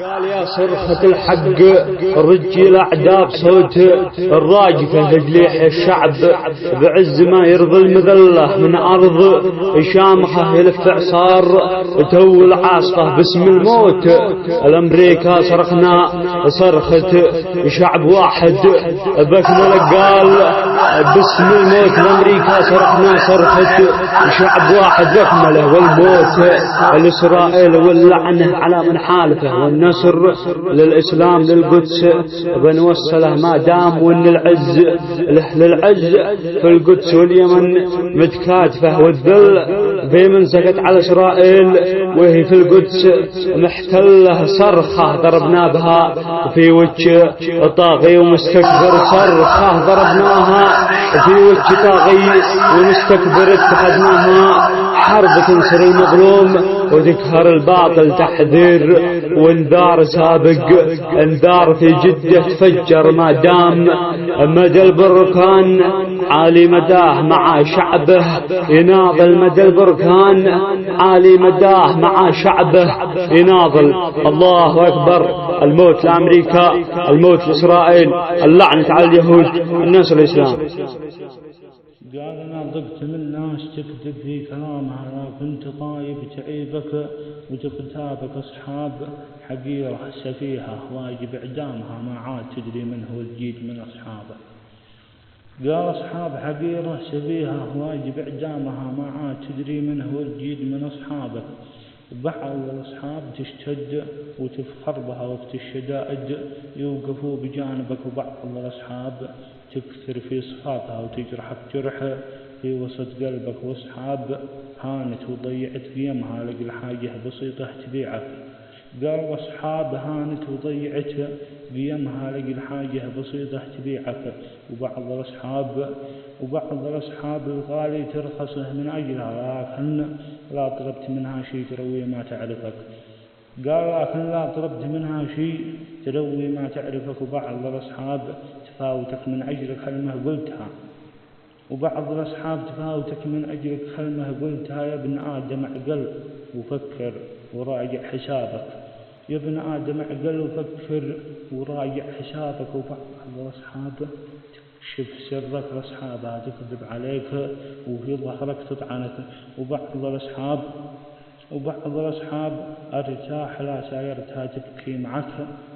قال يا صرخة الحق الرجل أعداء بصوت الراجفة تجليح الشعب بعز ما يرضي المذلة من أرض شامخة يلف إعصار تو العاصفة باسم الموت. الأمريكا صرخنا صرخة شعب واحد بكمل قال باسم الموت. الأمريكا صرخنا صرخة شعب واحد بكمله والموت الإسرائيل واللعنة على من حالفه والنصر للإسلام للقدس بنوصله ما دام وإن العز له للعز في القدس واليمن متكاتفه والذل في من سكت على إسرائيل وهي في القدس محتله صرخة ضربنا بها في وجه طاغي ومستكبر. صرخة ضربناها في وجه طاغي ومستكبر اتخذناها حرب تنصر المظلوم وتقهر الباطل. تحذير وانذار سابق انذار في جدة تفجر ما دام مدى البركان عالي مداه مع شعبه يناضل. مدى البركان عالي مداه مع شعبه يناضل. الله أكبر. الموت لأمريكا، الموت لإسرائيل، اللعنة على اليهود، النصر الإسلام. قال أنا ضقت من الناس تكذب في كلامها لا كنت طايب تعيبك وتغتابك أصحاب حقيرة سفيهة واجب إعدامها ما عاد تدري من هو الجيد من أصحابه. قال أصحاب حقيرة سفيهة واجب إعدامها ما عاد تدري من هو الجيد من أصحابه. بعض الأصحاب تشتد وتفخر بها وقت الشدائد يوقفوا بجانبك وبعض الأصحاب تكثر في صفاتها وتجرحك جرح في وسط قلبك. واصحاب هانت وضيعت قيمها لقل حاجة بسيطة تبيعك. قال واصحاب هانت وضيعت قيمها لقل حاجة بسيطة تبيعك. وبعض الأصحاب الغالي ترخصه من أجلها لكن لا طلبت منها شيء تروي ما تعرفك. قال لكن لا طلبت منها شيء تروي ما تعرفك. وبعض الأصحاب تفاوتك من أجل كلمة قلتها. وبعض الأصحاب تفاوتك من أجل كلمة قلتها. يا ابن آدم اعقل وفكر وراجع حسابك. يا ابن آدم اعقل وفكر وراجع حسابك. وبعض الأصحاب تكشف سرك لأصحابها تكذب عليك وفي ظهرك تطعنك. وبعض الأصحاب أرتاح لا سايرتها تبكي معك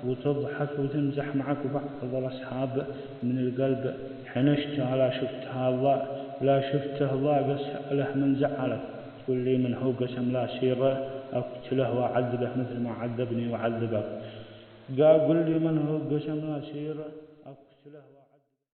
وتضحك وتمزح معك. وبعض الأصحاب من القلب حنشتها لا شفته ضاق له من زعلك. قل لي من هو قسم لا سيره أقتله وأعذبه مثل ما عذبني وعذبك. قل لي من هو قسم لا سيره أقتله